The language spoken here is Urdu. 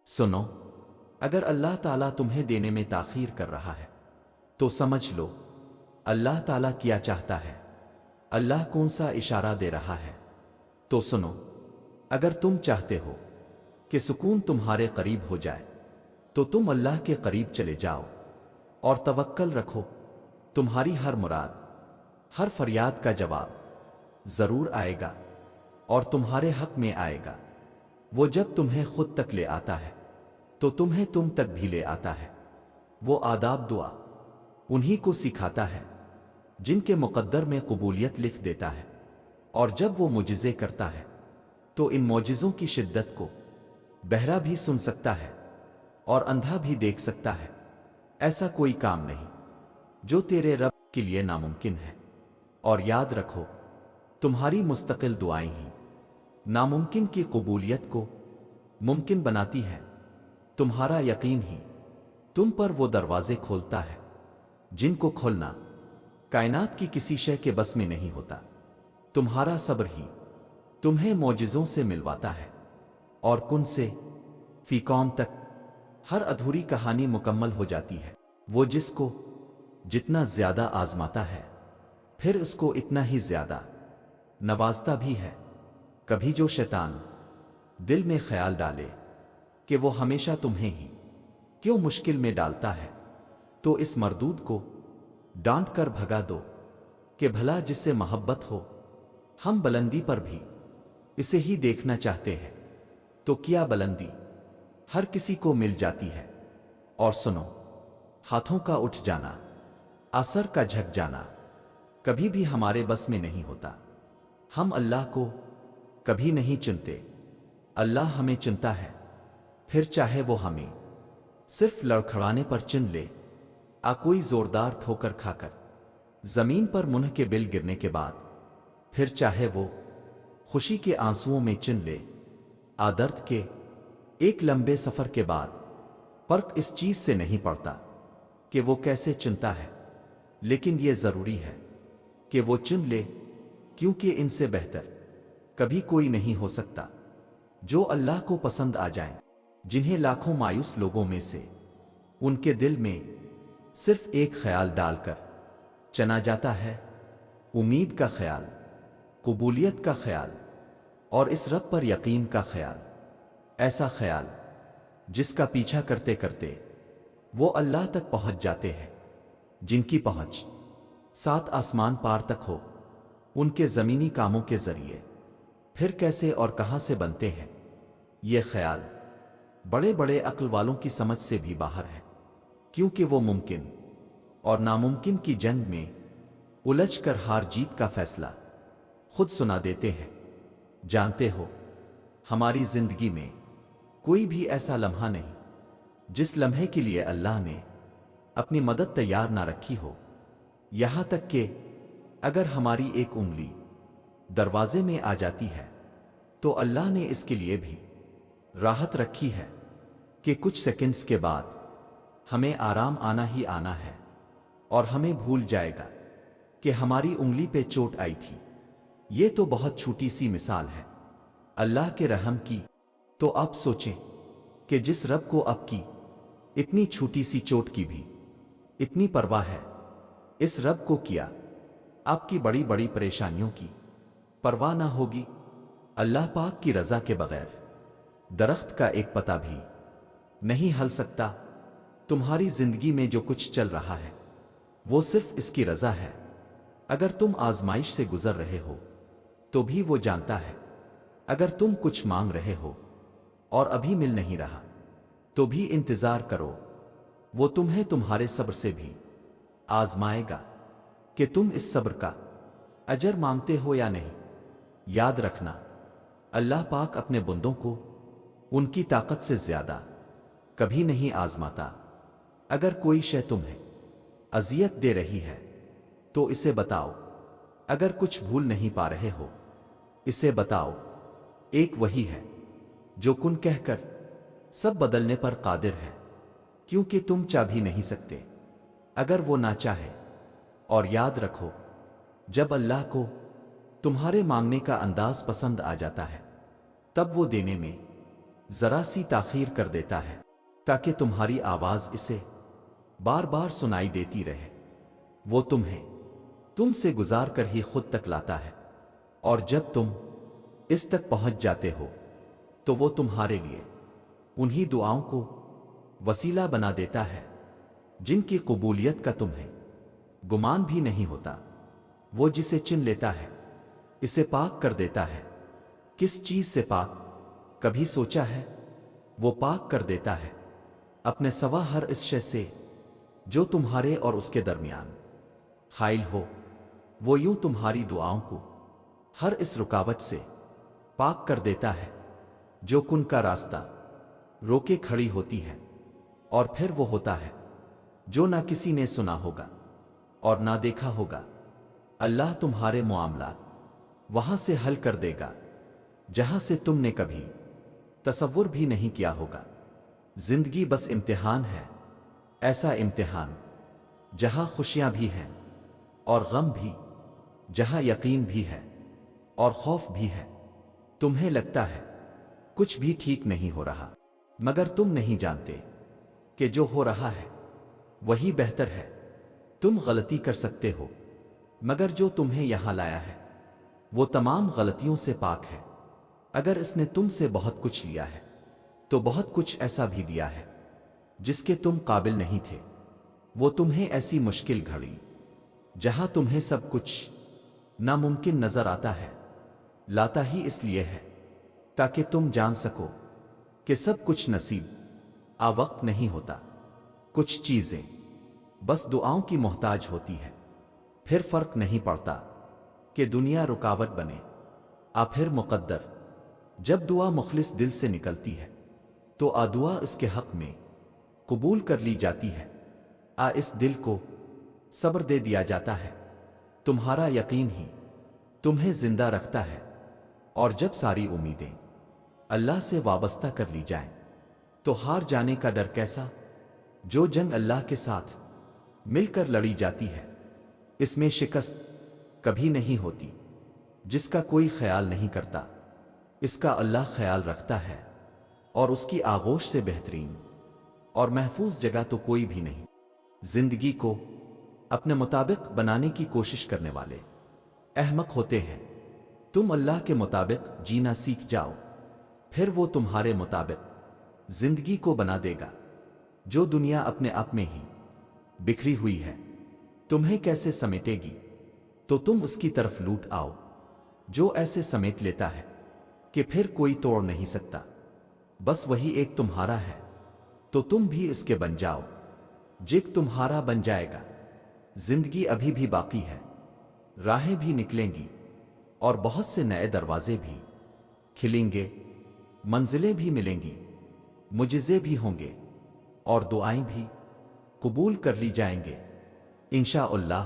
سنو، اگر اللہ تعالیٰ تمہیں دینے میں تاخیر کر رہا ہے تو سمجھ لو اللہ تعالیٰ کیا چاہتا ہے، اللہ کون سا اشارہ دے رہا ہے تو سنو۔ اگر تم چاہتے ہو کہ سکون تمہارے قریب ہو جائے تو تم اللہ کے قریب چلے جاؤ اور توکل رکھو، تمہاری ہر مراد، ہر فریاد کا جواب ضرور آئے گا اور تمہارے حق میں آئے گا۔ وہ جب تمہیں خود تک لے آتا ہے تو تمہیں تم تک بھی لے آتا ہے۔ وہ آداب دعا انہی کو سکھاتا ہے جن کے مقدر میں قبولیت لکھ دیتا ہے، اور جب وہ معجزے کرتا ہے تو ان معجزوں کی شدت کو بہرا بھی سن سکتا ہے اور اندھا بھی دیکھ سکتا ہے۔ ایسا کوئی کام نہیں جو تیرے رب کے لیے ناممکن ہے، اور یاد رکھو تمہاری مستقل دعائیں ہی ناممکن کی قبولیت کو ممکن بناتی ہے۔ تمہارا یقین ہی تم پر وہ دروازے کھولتا ہے جن کو کھولنا کائنات کی کسی شے کے بس میں نہیں ہوتا۔ تمہارا صبر ہی تمہیں معجزوں سے ملواتا ہے، اور کن سے فی قوم تک ہر ادھوری کہانی مکمل ہو جاتی ہے۔ وہ جس کو جتنا زیادہ آزماتا ہے پھر اس کو اتنا ہی زیادہ نوازتا بھی ہے۔ کبھی جو شیطان دل میں خیال ڈالے کہ وہ ہمیشہ تمہیں ہی کیوں مشکل میں ڈالتا ہے تو اس مردود کو ڈانٹ کر بھگا دو کہ بھلا جس سے محبت ہو، ہم بلندی پر بھی اسے ہی دیکھنا چاہتے ہیں تو کیا بلندی ہر کسی کو مل جاتی ہے۔ اور سنو، ہاتھوں کا اٹھ جانا، اثر کا جھک جانا کبھی بھی ہمارے بس میں نہیں ہوتا۔ ہم اللہ کو کبھی نہیں چنتے، اللہ ہمیں چنتا ہے، پھر چاہے وہ ہمیں صرف لڑکھڑانے پر چن لے، کوئی زوردار ٹھوکر کھا کر زمین پر منہ کے بل گرنے کے بعد، پھر چاہے وہ خوشی کے آنسوؤں میں چن لے، درد کے ایک لمبے سفر کے بعد۔ فرق اس چیز سے نہیں پڑتا کہ وہ کیسے چنتا ہے، لیکن یہ ضروری ہے کہ وہ چن لے، کیونکہ ان سے بہتر کبھی کوئی نہیں ہو سکتا جو اللہ کو پسند آ جائیں، جنہیں لاکھوں مایوس لوگوں میں سے ان کے دل میں صرف ایک خیال ڈال کر چنا جاتا ہے، امید کا خیال، قبولیت کا خیال، اور اس رب پر یقین کا خیال۔ ایسا خیال جس کا پیچھا کرتے کرتے وہ اللہ تک پہنچ جاتے ہیں، جن کی پہنچ 7 آسمان پار تک ہو، ان کے زمینی کاموں کے ذریعے پھر کیسے اور کہاں سے بنتے ہیں۔ یہ خیال بڑے بڑے عقل والوں کی سمجھ سے بھی باہر ہے، کیونکہ وہ ممکن اور ناممکن کی جنگ میں الجھ کر ہار جیت کا فیصلہ خود سنا دیتے ہیں۔ جانتے ہو، ہماری زندگی میں کوئی بھی ایسا لمحہ نہیں جس لمحے کے لیے اللہ نے اپنی مدد تیار نہ رکھی ہو، یہاں تک کہ اگر ہماری ایک انگلی دروازے میں آ جاتی ہے تو اللہ نے اس کے لیے بھی راحت رکھی ہے کہ کچھ سیکنڈز کے بعد ہمیں آرام آنا ہی آنا ہے، اور ہمیں بھول جائے گا کہ ہماری انگلی پہ چوٹ آئی تھی۔ یہ تو بہت چھوٹی سی مثال ہے اللہ کے رحم کی، تو آپ سوچیں کہ جس رب کو آپ کی اتنی چھوٹی سی چوٹ کی بھی اتنی پرواہ ہے، اس رب کو کیا آپ کی بڑی بڑی پریشانیوں کی پرواہ نہ ہوگی؟ اللہ پاک کی رضا کے بغیر درخت کا ایک پتا بھی نہیں ہل سکتا۔ تمہاری زندگی میں جو کچھ چل رہا ہے وہ صرف اس کی رضا ہے۔ اگر تم آزمائش سے گزر رہے ہو تو بھی وہ جانتا ہے، اگر تم کچھ مانگ رہے ہو اور ابھی مل نہیں رہا تو بھی انتظار کرو، وہ تمہیں تمہارے صبر سے بھی آزمائے گا کہ تم اس صبر کا اجر مانگتے ہو یا نہیں۔ یاد رکھنا، اللہ پاک اپنے بندوں کو ان کی طاقت سے زیادہ کبھی نہیں آزماتا۔ اگر کوئی شے تمہیں اذیت دے رہی ہے تو اسے بتاؤ، اگر کچھ بھول نہیں پا رہے ہو اسے بتاؤ، ایک وہی ہے جو کن کہہ کر سب بدلنے پر قادر ہے، کیونکہ تم چاہ بھی نہیں سکتے اگر وہ نہ چاہے۔ اور یاد رکھو، جب اللہ کو تمہارے مانگنے کا انداز پسند آ جاتا ہے تب وہ دینے میں ذرا سی تاخیر کر دیتا ہے تاکہ تمہاری آواز اسے بار بار سنائی دیتی رہے۔ وہ تم سے گزار کر ہی خود تک لاتا ہے، اور جب تم اس تک پہنچ جاتے ہو تو وہ تمہارے لیے انہی دعاؤں کو وسیلہ بنا دیتا ہے جن کی قبولیت کا تمہیں گمان بھی نہیں ہوتا۔ وہ جسے چن لیتا ہے اسے پاک کر دیتا ہے۔ کس چیز سے پاک کبھی سوچا ہے؟ وہ پاک کر دیتا ہے اپنے سوا ہر اس شے سے جو تمہارے اور اس کے درمیان حائل ہو۔ وہ یوں تمہاری دعاؤں کو ہر اس رکاوٹ سے پاک کر دیتا ہے جو کن کا راستہ روکے کھڑی ہوتی ہے، اور پھر وہ ہوتا ہے جو نہ کسی نے سنا ہوگا اور نہ دیکھا ہوگا۔ اللہ تمہارے معاملات وہاں سے حل کر دے گا جہاں سے تم نے کبھی تصور بھی نہیں کیا ہوگا۔ زندگی بس امتحان ہے، ایسا امتحان جہاں خوشیاں بھی ہیں اور غم بھی، جہاں یقین بھی ہے اور خوف بھی ہے۔ تمہیں لگتا ہے کچھ بھی ٹھیک نہیں ہو رہا، مگر تم نہیں جانتے کہ جو ہو رہا ہے وہی بہتر ہے۔ تم غلطی کر سکتے ہو، مگر جو تمہیں یہاں لایا ہے وہ تمام غلطیوں سے پاک ہے۔ اگر اس نے تم سے بہت کچھ لیا ہے تو بہت کچھ ایسا بھی دیا ہے جس کے تم قابل نہیں تھے۔ وہ تمہیں ایسی مشکل گھڑی جہاں تمہیں سب کچھ ناممکن نظر آتا ہے لاتا ہی اس لیے ہے تاکہ تم جان سکو کہ سب کچھ نصیب وقت نہیں ہوتا۔ کچھ چیزیں بس دعاؤں کی محتاج ہوتی ہے، پھر فرق نہیں پڑتا کہ دنیا رکاوٹ بنے پھر مقدر۔ جب دعا مخلص دل سے نکلتی ہے تو دعا اس کے حق میں قبول کر لی جاتی ہے۔ اس دل کو صبر دے دیا جاتا ہے۔ تمہارا یقین ہی تمہیں زندہ رکھتا ہے، اور جب ساری امیدیں اللہ سے وابستہ کر لی جائیں تو ہار جانے کا ڈر کیسا؟ جو جنگ اللہ کے ساتھ مل کر لڑی جاتی ہے اس میں شکست کبھی نہیں ہوتی۔ جس کا کوئی خیال نہیں کرتا اس کا اللہ خیال رکھتا ہے، اور اس کی آغوش سے بہترین اور محفوظ جگہ تو کوئی بھی نہیں۔ زندگی کو اپنے مطابق بنانے کی کوشش کرنے والے احمق ہوتے ہیں۔ تم اللہ کے مطابق جینا سیکھ جاؤ، پھر وہ تمہارے مطابق زندگی کو بنا دے گا۔ جو دنیا اپنے آپ میں ہی بکھری ہوئی ہے تمہیں کیسے سمیٹے گی؟ تو تم اس کی طرف لوٹ آؤ جو ایسے سمیٹ لیتا ہے کہ پھر کوئی توڑ نہیں سکتا۔ بس وہی ایک تمہارا ہے تو تم بھی اس کے بن جاؤ، جگ تمہارا بن جائے گا۔ زندگی ابھی بھی باقی ہے، راہیں بھی نکلیں گی اور بہت سے نئے دروازے بھی کھلیں گے، منزلیں بھی ملیں گی، معجزے بھی ہوں گے، اور دعائیں بھی قبول کر لی جائیں گے انشاءاللہ۔